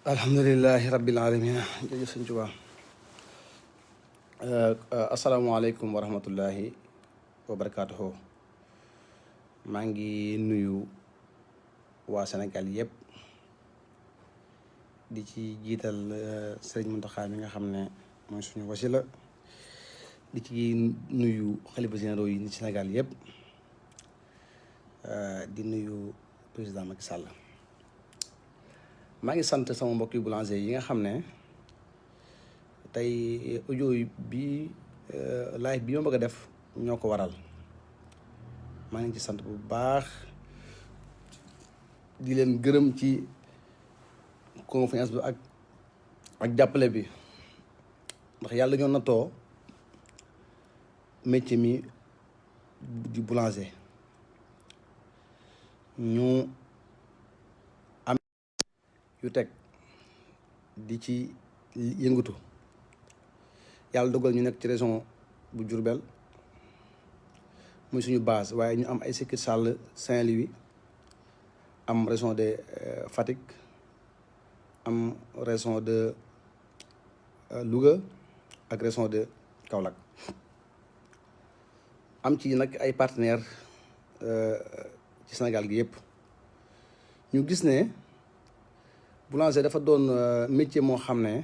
alhamdulilahi rabbil alamin jërëjëf sëñ Tuubaa. Asalaamaaleykum wa rahmatullahi wa barakaatuhu. maa ngi nuyu waa Sénégal yëpp di ci jiital sëriñ Muntaxa mi nga xam ne mooy suñu wasila, di ci nuyu xalifa généraux yi ni Sénégal yëpp, di nuyu président Macky Sall. maa ngi sant sama mbokki boulanger yi nga xam ne tey audio bi live bi ma bëgg a def ñoo ko waral. maa ngi ci sant bu baax, di leen gërëm ci confiance bi ak jàppale bi, ndax yàlla ñoo natoo métier mi di boulanger ñu am yu teg di ci yëngatu. yàlla dogal ñu nekk ci région bu Diourbel muy suñu base, waaye ñu am ay succursales Saint-Louis, am région de Fatick, am région de Louga ak région de Kaolack. am ci nag ay partenaires ci Sénégal gi yëpp. ñu gis ne boulanger dafa doon métier moo xam ne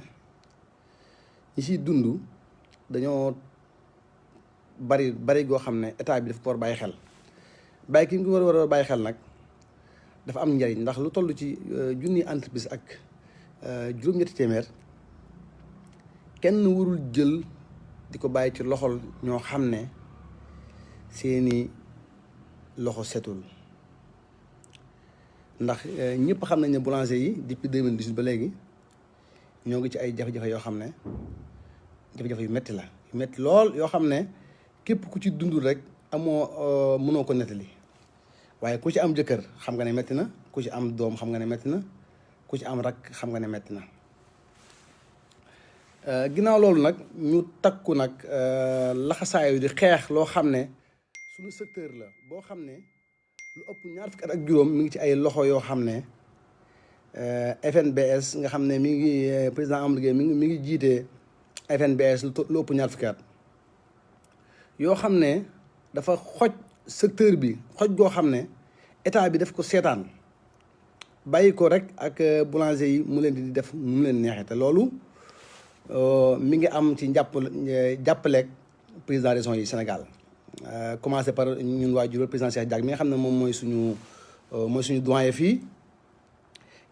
ñi ciy dund dañoo bari goo xam ne état bi dafa ko war bàyyi xel. bàyyi ki nga war a bàyyi xel nag dafa am njariñ, ndax lu toll ci junni entreprise ak juróom-ñetti téeméer kenn warul jël di ko bàyyi ci loxol ñoo xam ne seeni loxo setul. ndax ñëpp xam nañ ne boulanger yi depuis 2018 ba léegi ñoo ngi ci ay jafe-jafe yoo xam ne jafe-jafe yu metti la, yu metti lool, yoo xam ne képp ku ci dundul rek amoo mënoo ko nettali. waaye ku ci am jëkkër xam nga ne metti na, ku ci am doom xam nga ne metti na, ku ci am rakk xam nga ne metti na. ginnaaw loolu nag ñu takku nag laxasaayu di xeex loo xam ne suñu secteur la boo xam ne lu ëpp ñaar fukki at ak juróom mi ngi ci ay loxo yoo xam ne FNBS nga xam ne mi ngi président Amadou Gueye mi ngi jiite FNBS lu ëpp ñaar fukki at, yoo xam ne dafa xoj secteur bi xoj goo xam ne état bi daf ko seetaan bàyyi ko rek ak boulanger yi mu leen di def mu leen neexee. te loolu mi ngi am ci jàppaleeg président région yi Sénégal, commencé par ñun waa Diourbel président Cheikh Diack mi nga xam ne moom mooy suñu doyen fii.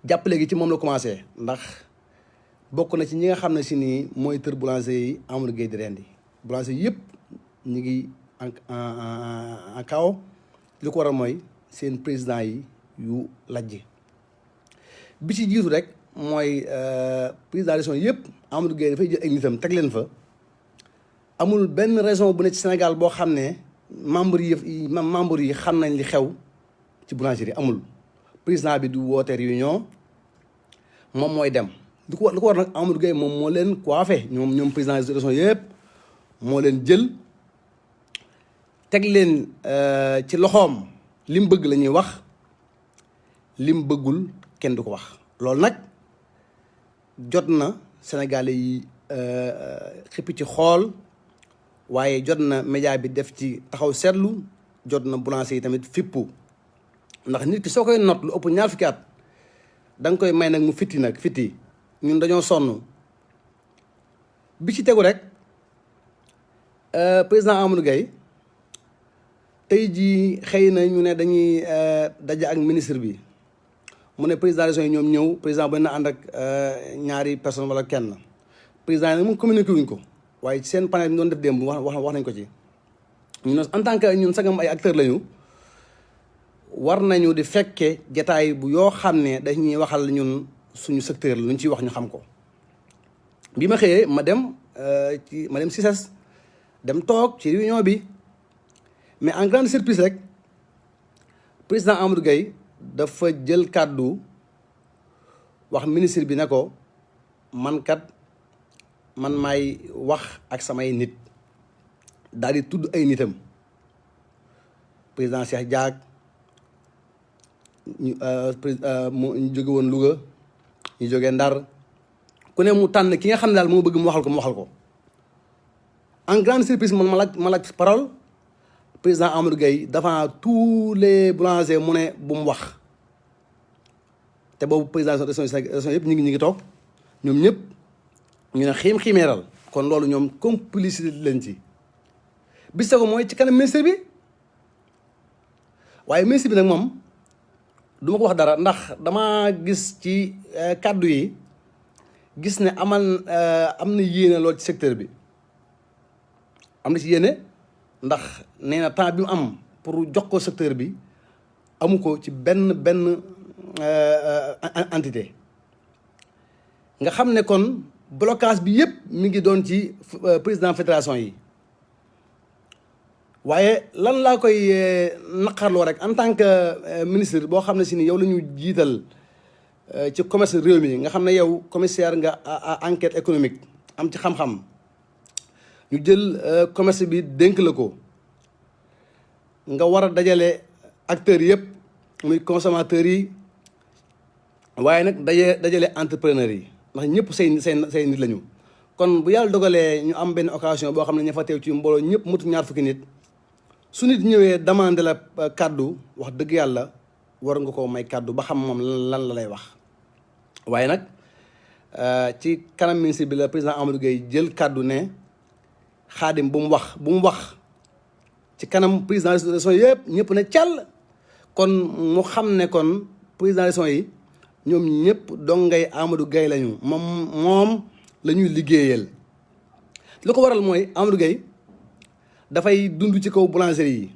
jàppale gi ci moom la commencé, ndax bokk na ci ñi nga xam ne si nii mooy tër boulanger yi Amadou Gueye di rendi. boulanger yëpp ñu ngi en kaw. li ko waral mooy seen président yi yu lajj. bi ci jiitu rek mooy président région yëpp Amadou Gueye dafay jël ay nitam teg leen fa. amul benn région bu ne ci Sénégal boo xam ne membre yi xam nañ li xew ci boulangerie amul. président bi du woote réunion, moom mooy dem. li ko war nag Amadou Gueye moom moo leen coiffé, ñoom président des régions yëpp moo leen jël teg leen ci loxoom. lim bëgg la ñuy wax, lim bëggul kenn du ko wax. loolu nag jot na Sénégalais yi xippi ci xool, waaye jot na média bi def ci taxaw seetlu, jot na boulanger yi tamit fippu. ndax nit ki soo koy not lu ëpp ñaar fukki at da nga koy may nag mu fitti ñun dañoo sonn. bi ci tegu rek président Amadou Gueye tey jii xëy na ñu ne dañuy daje ak ministre bi, mu ne président région yi ñoom ñëw, président ba na ànd ak ñaari personne wala kenn. président yi nag moom communiqué wuñ ko, waaye ci seen panel bi doon def démb wax nañ ko ci. ñun en tant que ñun sagam ay acteurs lañu, war nañu di fekke jataay bu yoo xam ne dañuy waxal ñun suñu secteur la, lu ñu ciy wax ñu xam ko. bi ma xëyee ma dem CICES dem toog ci réunion bi, mais en grande surprise rek président Amadou Gueye dafa jël kàddu wax ministre bi ne ko man maay wax ak samay nit, daal di tudd ay nitam. président Cheikh Diack ñu jóge woon Louga ñu jógee Ndar ku ne mu tànn ki nga xam ne daal moo bëgg mu waxal ko en grande surprise man ma laaj parole président Amadou Gueye devant tous les boulangers mu ne bu mu wax te boobu président région yëpp ñu ngi toog ñoom ñëpp ñu ne xiimeeral kon loolu ñoom complicité leen ci bis ko mooy ci kanam ministre bi waaye ministre bi nag moom du ma ko wax dara ndax dama gis ci kàddu yi gis ne am na yéene lool ci secteur bi am na ci yéene ndax nee na temps bi mu am pour jox ko secteur bi amu ko ci benn entité nga xam ne kon blocage bi yëpp mi ngi doon ci président fédération yi waaye lan laa koy naqarloo rek en tant que ministre boo xam ne si ni yow la ñu jiital ci commerce réew mi nga xam ne yow commissaire nga enquête économique am ci xam-xam ñu jël commerce bi dénk la ko nga war a dajale acteurs yëpp muy consommateurs yi waaye nag dajale entrepreneurs yi ndax ñëpp say nit lañu. kon bu yàlla dogalee ñu am benn occasion boo xam ne ña fa teew ci mbooloo ñëpp mutu ñaar fukki nit su nit ñëwee demandé la kàddu wax dëgg yàlla war nga ko may kàddu ba xam moom lan la lay wax. waaye nag ci kanam ministre bi la président Amadou Gueye jël kàddu ne Xaadim bu mu wax ci kanam président région yëpp ñëpp ne càll kon mu xam ne kon président région yi ñoom ñëpp dongay Amadou Gueye lañu moom la ñuy liggéeyal. li ko waral mooy Amadou Gueye dafay dund ci kaw boulangerie yi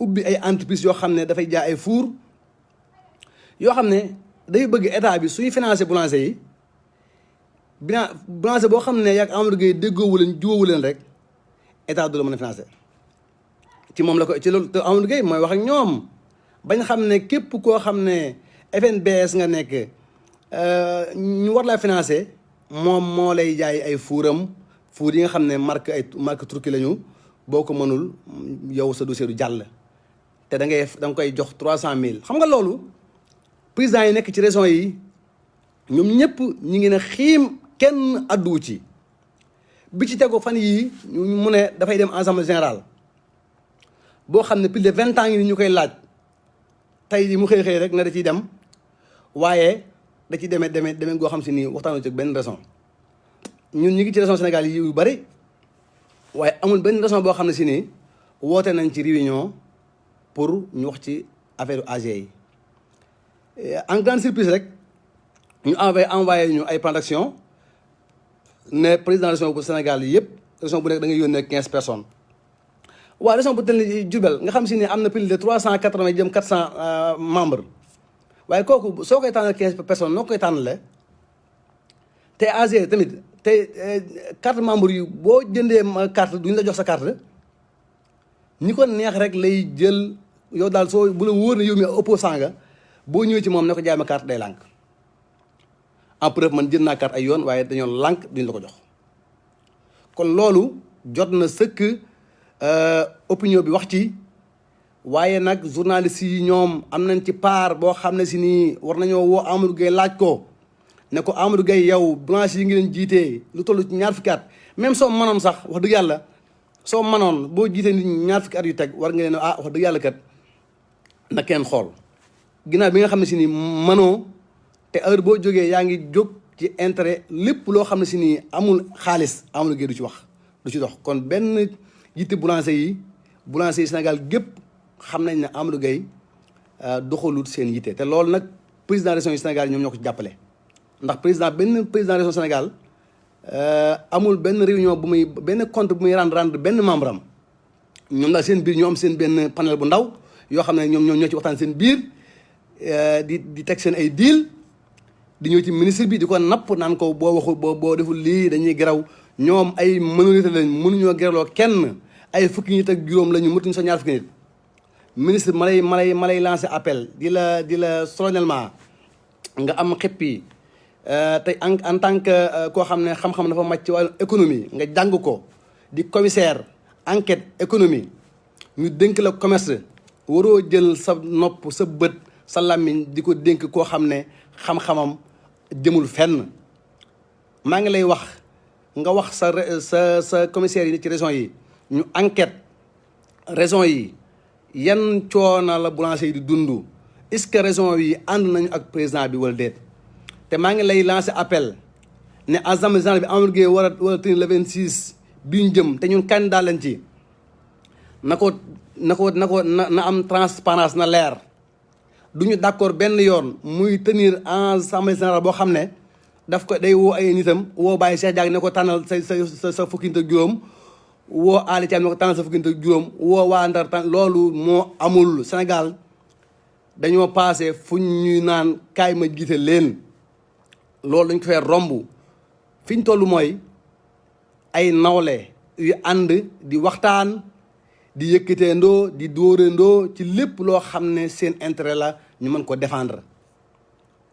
ubbi ay entreprise yoo xam ne dafay jaay ay four yoo xam ne day bëgg état bi suy financé boulanger yi boulanger boo xam ne yaag Amadou Gueye déggoowu leen juwoowu leen rek état du la mën a financé ci moom la ko ci loolu te Amadou Gueye mooy wax ak ñoom bañ xam ne képp koo xam ne FNBS nga nekk ñu war laa financé moom moo lay jaay ay fuur yi nga xam ne marque turki lañu boo ko mënul yow sa dossier du jàll te da nga koy jox 300 000 xam nga loolu président yi nekk ci région yi ñoom ñëpp ñi ngi ne xiim kenn adduwu ci bi ci tegu fan yii mu ne dafay dem assemblée générale boo xam ne plus de 20 ans ngi ni ñu koy laaj tey mu xëy rek ne da ciy dem waaye da ciy demee goo xam si nii waxtaanu ci benn raison ñun ñu ngi ci région Sénégal yi yu bari waaye amul benn raison boo xam ne si nii woote nañ ci réunion pour ñu wax ci affaire AG yi en grande surprise rek ñu envoyé ñu ay plan d'action ne président région bu Sénégal yi yëpp région bu nekk da ngay yónnee 15 personnes waaw région bu tel ni Diourbel nga xam si ne am na plus de 380 jëm 400 membres waaye kooku soo koy tànnal 15 personnes noo koy tànnalee te AG tamit te carte membre yu boo jëndee carte duñ la jox sa carte ñi ko neex rek lay jël yow daal soo bu la wóor ne yow mi opposant nga boo ñëwee ci moom ne ko jaay ma carte day lànk en preuve man jënd naa carte ay yoon waaye dañoo lànk duñ la ko jox kon loolu jot na sëkk opinion bi wax ci waaye nag journalistes yi ñoom am nañ ci part boo xam ne si nii war nañoo woo Amadou Gueye laaj ko ne ko Amadou Gueye yow blanche yi ngi leen jiitee lu toll ci ñaar fukki at même soo manoon sax wax dëgg yàlla soo manoon boo jiitee nit ñaar fukki at yu teg war nga leen wax dëgg yàlla kat na kenn xool ginnaaw bi nga xam ne si nii manoo te heure boo jógee yaa ngi jóg ci intérêt lépp loo xam ne si nii amul xaalis Amadou Gueye du ci wax du ci dox kon benn jiite boulanger yi Sénégal gépp xam nañ ne Amadou Gueye doxalut seen yitte te loolu nag président région yu Sénégal ñoom ñoo ko ci jàppale ndax benn président région Sénégal amul benn réunion benn compte bu muy rendre benn membre am ñoom daal seen biir ñoo am seen benn panel bu ndaw yoo xam ne ñoom ñoo ci waxtaan seen biir di teg seen ay deal di ñëw ci ministre bi di ko napp naan ko boo waxul boo deful lii dañuy geraw ñoom ay minorité lañ mënuñoo geraloo kenn ay fukki nit ak juróom lañu mëtuñu sa ñaar fukki nit ministre ma lay lancé appel di la solennellement nga am xippi tey en tant que koo xam ne xam-xam dafa màcc ci wàllu économie nga jàng ko di commissaire enquête économie ñu dénk la commerce waroo jël sa nopp sa bët sa làmmiñ di ko dénk koo xam ne xam-xamam jëmul fenn. maa ngi lay wax nga wax sa commissaire yi ci région yi ñu enquête région yi yan coono la boulanger yi di dund est-ce que région yi ànd nañu ak président bi wala déet. te maa ngi lay lancer appel ne assemblée générale bi Amadou Gueye war a tenir le 26 bi ñu jëm te ñun candidat lañ ci na am transparence na leer. duñu d'accord benn yoon muy tenir assemblée générale boo xam ne daf ko day woo ay nitam woo Baye Cheikh Diagne ne ko tànnal sa fukki nit ak juróom woo Ali Thiam ne ko tànnal sa fukki nit ak juróom woo waa Ndar tànn loolu moo amul. Sénégal dañoo passé fu ñuy naan kaay ma jiite leen loolu dañ ko fee romb fi ñu toll mooy ay nawle yu ànd di waxtaan di yëkkateendoo di dóorandoo ci lépp loo xam ne seen intérêt la ñu mën ko défendre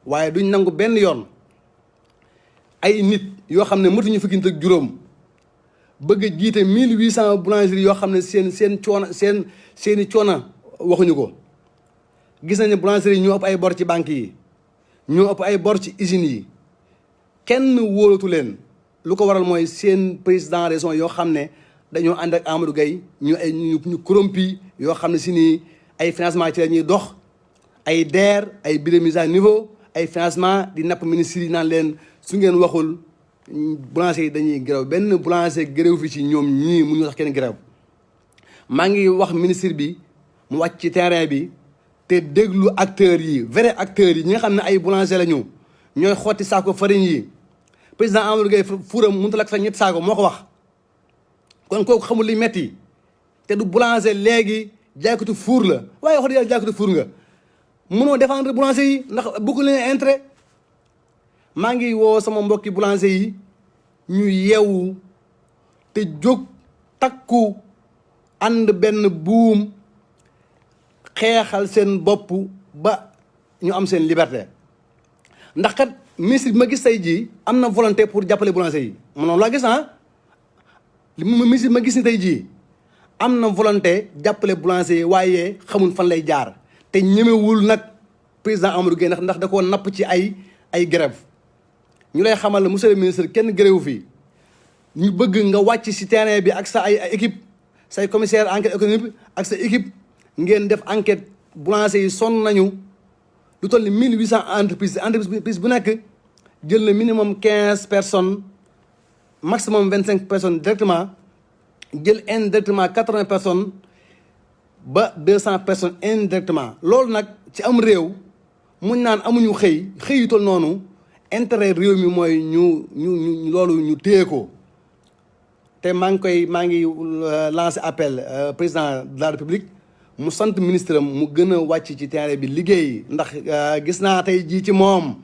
waaye duñ nangu benn yoon ay nit yoo xam ne matuñu fukki nit ak juróom bëgg a jiite 1800 boulangeries yoo xam ne seeni coono waxuñu ko. gis nañu boulangeries yi ñoo ëpp ay bor ci banques yi ñoo ëpp ay bor ci usines yi kenn wóolatu leen lu ko waral mooy seen président région yoo xam ne dañoo ànd ak Amadou Gueye ñu corrompu yoo xam ne si nii ay financement ci la ñuy dox ay DER ay bureau mise à niveau ay financement di napp ministres yi naan leen su ngeen waxul boulanger yi dañuy grève. benn boulanger grève fi ci ñoom ñii mënuñu sax kenn grève. maa ngi wax ministre bi mu wàcc ci terrain bi te déglu acteurs yi vrai acteurs yi ñi nga xam ne ay boulanger la ñu ñooy xotti saako farine yi. président Amadou Gueye fuuram mënut a lakk sax ñetti saako moo ko wax kon kooku xamul li metti te du boulanger léegi jaaykatu fuur la waaye wax dëgg yàlla jaaykatu fuur nga mënoo défendre boulanger yi ndax bëgg leen intérêt. maa ngi woo sama mbokki boulanger yi ñu yeewu te jóg takku ànd benn buum xeexal seen bopp ba ñu am seen liberté. ndax kat ministre bi ma gis tey jii am na volonté pour jàppale boulanger yi noonu laa gis ministre bi ma gis ni tey jii am na volonté jàppale boulanger yi waaye xamul fan lay jaar te ñemewul nag président Amadou Gueye ndax da koo napp ci ay grève. ñu lay xamal ne monsieur le ministre kenn gréwu fii ñu bëgg nga wàcc ci terrain bi ak sa ay équipe say commissaire enquête économique ak sa équipe ngeen def enquête. boulanger yi sonn nañu lu toll ni 1800 entreprise bu nekk jël na minimum 15 personnes maximum 25 personnes directement jël indirectement 80 personnes ba 200 personnes indirectement. loolu nag ci am réew muñ naan amuñu xëy yu toll noonu. intérêt réew mi mooy ñu loolu ñu téye ko te maa ngi lancé appel président de la république mu sant ministre am mu gën a wàcc ci terrain bi liggéey ndax gis naa tey jii ci moom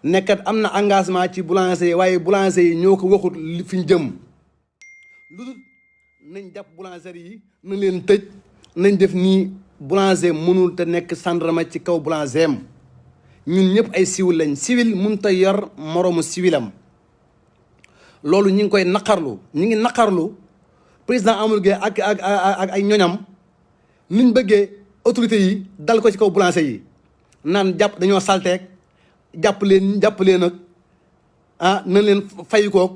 nekkat am na engagement ci boulanger yi waaye boulanger yi ñoo ko waxut fi ñu jëm lu dul nañ jàpp boulanger yi nañ leen tëj nañ def nii. boulanger mënul te nekk gendarme ci kaw boulanger am ñun ñëpp ay civil lañ civil mënut a yor moroomu civilam loolu ñu ngi koy naqarlu ñu ngi naqarlu président Amadou Gueye ak ay ñoñam niñ bëggee autorités yi dal ko ci kaw boulanger yi naan jàpp dañoo salteeg jàpp leen ak nañ leen fay koog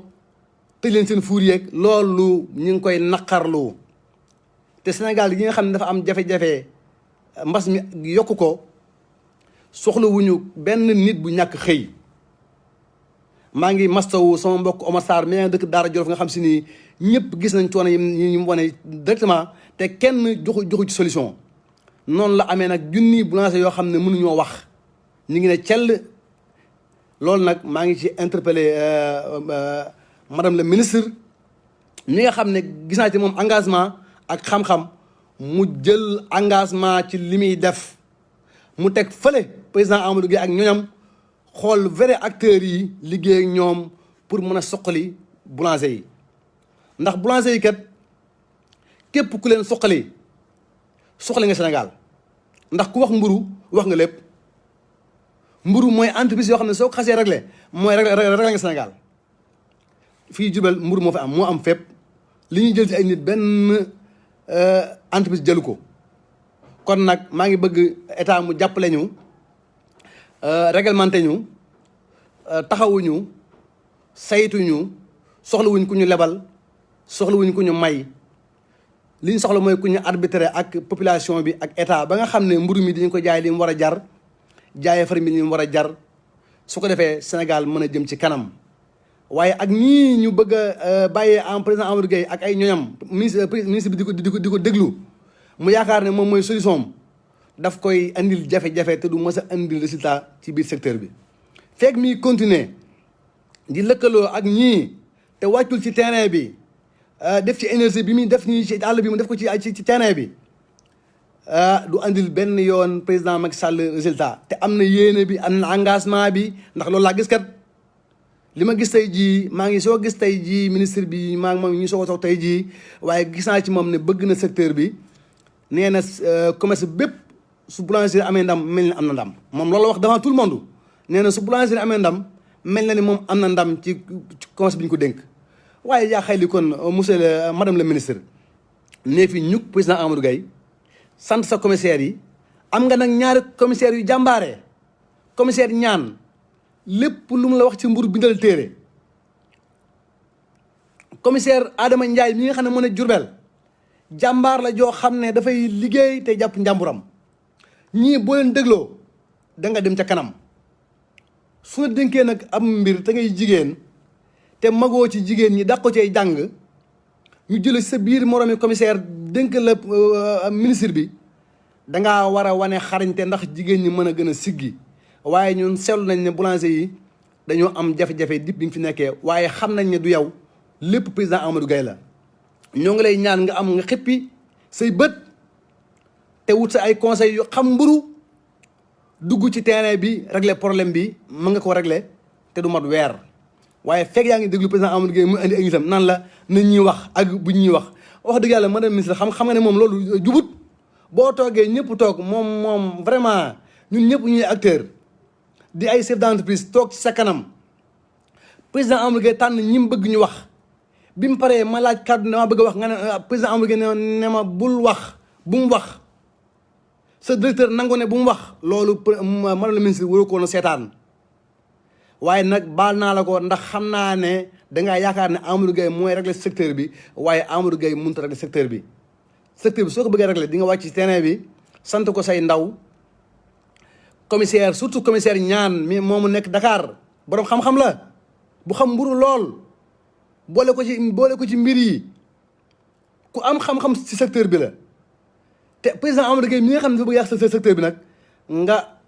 tëj leen seen fuur yeeg loolu ñu ngi koy naqarlu te Sénégal yi nga xam ne dafa am jafe-jafe mbas mi yokku ko soxlawuñu benn nit bu ñàkk xëy. maa ngi mastawu sama mbokk Omar Sarr mi nga dëkk Daara Jolof nga xam si ni ñëpp gis nañ coono yi ñu wane directement te kenn joxu ci solution. noonu la amee nag junni boulanger yoo xam ne mënuñoo wax ñu ngi ne cell loolu nag maa ngi ci interpellé madame la ministre mi nga xam ne gis naa ci moom engagement ak xam-xam mu jël engagement ci li muy def mu teg fële président Amadou Gueye ak ñoñam xool vrai acteurs yi liggéey ak ñoom pour mën a soqali boulanger yi ndax boulanger yi kat képp ku leen soqali nga Sénégal ndax ku wax mburu wax nga lépp mburu mooy entreprise yoo xam ne soo ko xasee réglé mooy réglé nga Sénégal fii Diourbel mburu moo am fépp li ñuy jël ci ay nit benn entreprise jëlu ko kon nag maa ngi bëgg état mu jàppale ñu réglementé ñu taxawuñu saytuñu soxlawuñ ku ñu lebal soxlawuñ ku ñu may li ñu soxla mooy ku ñu arbitré ak population bi ak état ba nga xam ne mburu mi dañu ko jaay li mu war a jar jaayee far mi li mu war a jar su ko defee Sénégal mën a jëm ci kanam. waaye ak ñii ñu bëgg a bàyyee en président Amadou Gueye ak ay ñoñam ministre bi di ko déglu mu yaakaar ne moom mooy solution daf koy andil jafe-jafe te du mës a andil résultat ci biir secteur bi. fekk mi continuer di lëkkaloo ak ñii te wàccul ci terrain bi def ci énergie bi muy def nii ci àll bi mu def ko ci terrain bi du andil benn yoon président Macky Sall résultat. te am na yéene bi am na engagement bi ndax loolu laa gis kat li ma gis tey jii maa ngi soo gis tey jii ministre bi maa ngi moom ñu soo ko toog tey jii waaye gis naa ci moom ne bëgg na secteur bi nee na commerce bépp su boulangerie amee ndam mel ni am na ndam moom loolu la wax devant tout le monde nee na su boulangerie amee ndam mel na ni moom am na ndam ci commerce bi ñu ko dénk. waaye yaa xay li kon monsieur le madame le ministre nee fi ñuk président Amadou Gueye sant sa commissaire yi am nga nag ñaari commissaire yu jàmbaare commissaire ñaan lépp lu mu la wax ci mburu bindal téere commissaire Adama Ndiaye mi nga xam ne moo ne Jurbel jàmbaar la joo xam ne dafay liggéey te jàpp njàmburam ñii boo leen dégloo da nga dem ca kanam su nga dénkee nag am mbir te ngay jigéen te magoo ci jigéen ñi dàq ko cay jàng ñu jële sa biir moroomi commissaire dénk la ministre bi dangaa war a wane xarañte ndax jigéen ñi mën a gën a siggi waaye ñun seetlu nañ ne boulanger yi dañoo am jafe-jafe dip bi nga fi nekkee waaye xam nañ ne du yow lépp président Amadou Gueye la ñoo ngi lay ñaan nga am nga xippi say bët te wut sa ay conseils yu xam mburu dugg ci terrain bi régler problème bi mën nga ko régler te du mat weer waaye fekk yaa ngi déglu président Amadou Gueye mu indi ay nitam nan la na ñuy wax ak bu ñuy wax dëgg yàlla madame ministre xam nga ne moom loolu jubut boo toogee ñëpp toog moom vraiment ñun ñëpp ñuy acteur di ay chef d'entreprise toog ci sa kanam président Amadou Gueye tànn ñi mu bëgg ñu wax bi mu paree ma laaj kàddu dama bëgg a wax nga ne président Amadou Gueye ne ma bul wax bu mu wax sa directeur nangu ne bu mu wax loolu madame le ministre waroo ko woon a seetaan waaye nag baal naa la ko ndax xam naa ne dangaa yaakaar ne Amadou Gueye mooy régler secteur bi waaye Amadou Gueye mënut a régler secteur bi soo ko bëggee régler di nga wàcc ci terrain bi sant ko say ndaw commissaire surtout commissaire ñaan mi moomu nekk Dakar borom xam-xam la bu xam mburu lool boole ko ci mbir yi ku am xam-xam ci secteur bi la te président Amadou Gueye mi nga xam ne dafa bëgg yàq secteur bi nag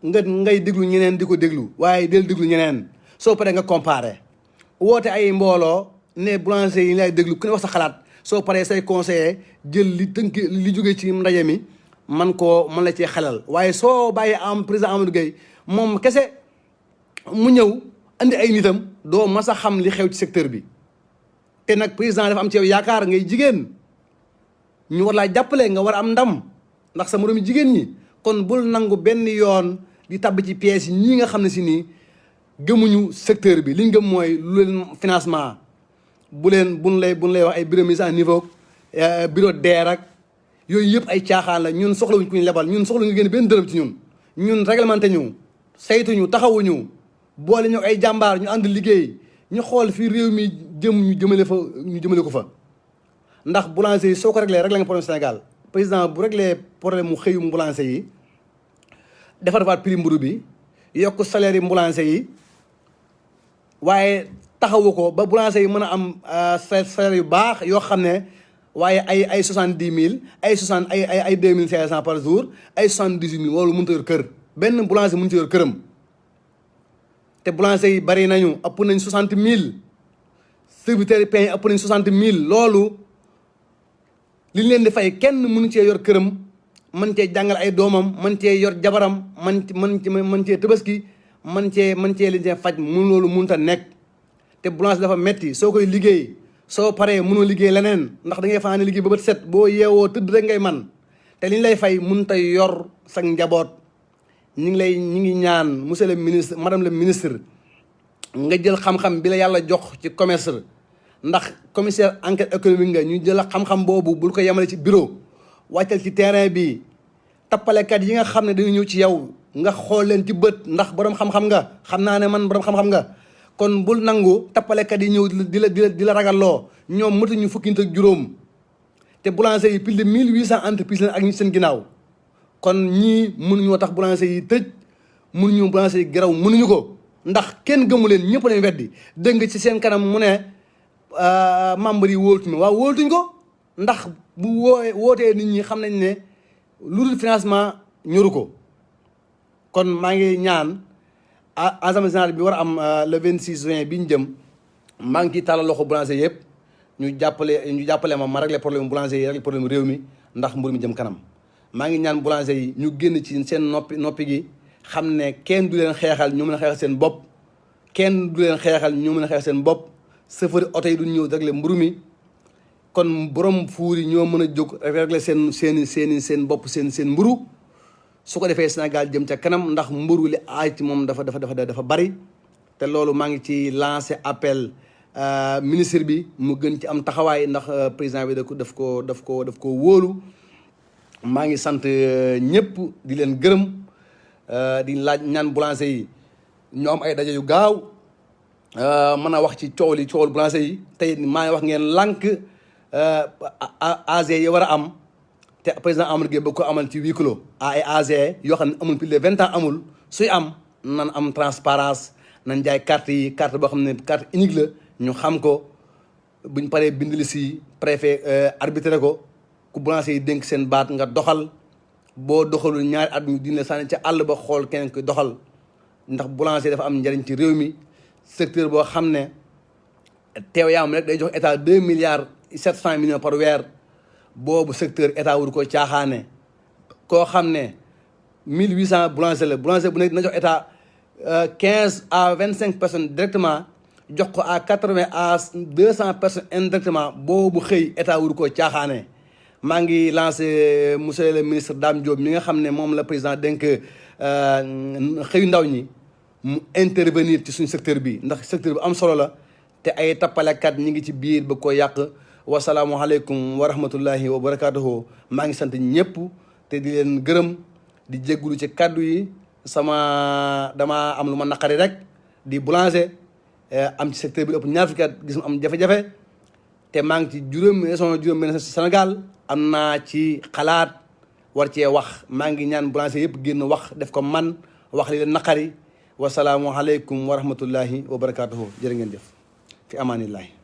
ngay déglu ñeneen di ko déglu waaye del déglu ñeneen soo paree nga comparé woote ay mbooloo ne boulanger yi lay déglu ku ne wax sa xalaat soo paree say conseiller jël li tënk li jógee ci ndaje mi man la cee xelal waaye soo bàyyee am président Amadou Gueye moom kese mu ñëw andi ay nitam doo mas a xam li xew ci secteur bi te nag président dafa am ci yow yaakaar ngay jigéen ñu war laa jàppale nga war a am ndam ndax sa moroomi jigéen ñi kon bul nangu benn yoon di tabb ci pièces yi ñii nga xam ne si nii gëmuñu secteur bi liñ gëm mooy lu leen financement buñ lay wax ay bureau mise à niveau bureau DER ak yooyu yëpp ay caaxaan la ñun soxlawuñ ku ñu lebal ñun soxlawuñu génn benn dërëm ci ñun réglementé ñu saytuñu taxawuñu boole ñu ay jàmbaar ñu ànd liggéey ñu xool fii réew mi ñu jëmale ko fa ndax boulanger yi soo ko réglé nga problème Sénégal président bu réglé problème mu xëyum boulanger yi defaat prix mburu bi yokk salaire yi boulanger yi waaye taxawu ko ba boulanger yi mën a am salaire yu baax yoo xam ne waaye ay 70 000 ay 2500 par jour ay 78 000 loolu mënut a yor kër benn boulanger mënut a yor këram te boulanger yi bari nañu ëpp nañ 60 000 serviteurs yi pain yi ëpp nañ 60 000 loolu li leen di fay kenn mënu cee yor këram mën cee jàngal ay doomam mën cee yor jabaram mën cee tabaski mën cee li cee faj loolu mënut a nekk te boulanger dafa metti soo koy liggéey soo paree mënoo liggéey leneen ndax da ngay fanaane liggéey ba bët set boo yeewoo tëdd rek ngay man te li ñu lay fay mënut a yor sa njaboot ñi ngi ñaan monsieur le ministre madame le ministre nga jël xam-xam bi la yàlla jox ci commerce ndax commissaire enquête économique nga ñu jël xam-xam boobu bul ko yemale ci bureau wàccal ci terrain bi tappalekat yi nga xam ne dañu ñëw ci yow nga xool leen ci bët ndax borom xam-xam nga xam naa ne man borom xam-xam nga kon bul nangu tappalekat yi ñëw di la ragalloo ñoom matuñu fukki nit ak juróom te boulanger yi plus de 1800 entreprises la ak ñi seen ginnaaw kon ñii mënuñoo tax boulanger yi tëj mënuñu boulanger yi geraw mënuñu ko ndax kenn gëmu leen ñëpp lañ weddi dégg nga ci seen kanam mu ne membre yi wóolutuñu waaw wóolutuñ ko ndax bu wootee nit ñi xam nañ ne lu dul financement ñoru ko kon maa ngi ñaan assemblée générale bi war a am le 26 juin bi ñu jëm maa ngi ciy tàllal loxo boulanger yëpp ñu jàppale ma régler problème boulanger yi régler problème réew mi ndax mbir mi jëm kanam maa ngi ñaan boulanger yi ñu génn ci seen noppi gi xam ne kenn du leen xeexal ñu mën a xeexal seen bopp kenn du leen xeexal ñu mën a xeexal seen bopp chauffeur oto yi duñ ñëw régler mburu mi kon borom fuur yi ñoo mën a jóg régler seen bopp seen mburu su ko defee Sénégal jëm ca kanam ndax mburu li aay ci moom dafa bari te loolu maa ngi ci lancé appel ministre bi mu gën ci am taxawaay ndax président bi daf ko wóolu maa ngi sant ñëpp di leen gërëm di laaj ñaan boulanger yi ñu am ay daje yu gaaw mën a wax ci coowal boulanger yi tey maa ngi wax ngeen lànk AG yi war a am te président Amadou Gueye bëgg ko amal ci huis clos ay AG yoo xam ne amul plus de 20 ans amul suy am nan am transparence nan jaay carte boo xam ne carte unique la ñu xam ko buñ paree bind li si préfet arbitré ko ku boulanger yi dénk seen baat nga doxal boo doxalul ñaari at ñu dina sànni ca àll ba xool keneen ko doxal ndax boulanger dafa am njariñ ci réew mi secteur boo xam ne teew yaam rek day jox état 2 milliards 700 millions par weer boobu secteur état wuru ko caaxaane koo xam ne 1800 boulanger bu nekk dina jox état 15 à 25 personnes directement jox ko à 80 à 200 personnes indirectement boobu xëy état wuru ko caaxaane maa ngi lancé monsieur le ministre Dame Diop mi nga xam ne moom la président dénk xëyu ndaw ñi mu intervenir ci suñu secteur bi ndax secteur bi am solo la te ay tappalekat ñi ngi ci biir ba ko yàq wasalaamualeykum wa rahmatullahi wa barakatuhu maa ngi sant ñëpp te di leen gërëm di jéggulu ci kaddu yi dama am lu ma naqari rek di boulanger am ci secteur bi ëpp ñaar fukki at gis mu am jafe-jafe te maa ngi ci juróom benn Sénégal am naa ci xalaat war cee wax maa ngi ñaan boulanger yëpp génn wax def ko man wax li leen naqari wasalaamualeykum wa rahmatullahi wa barakatuhu jërë ngeen jëf fi amaanillahi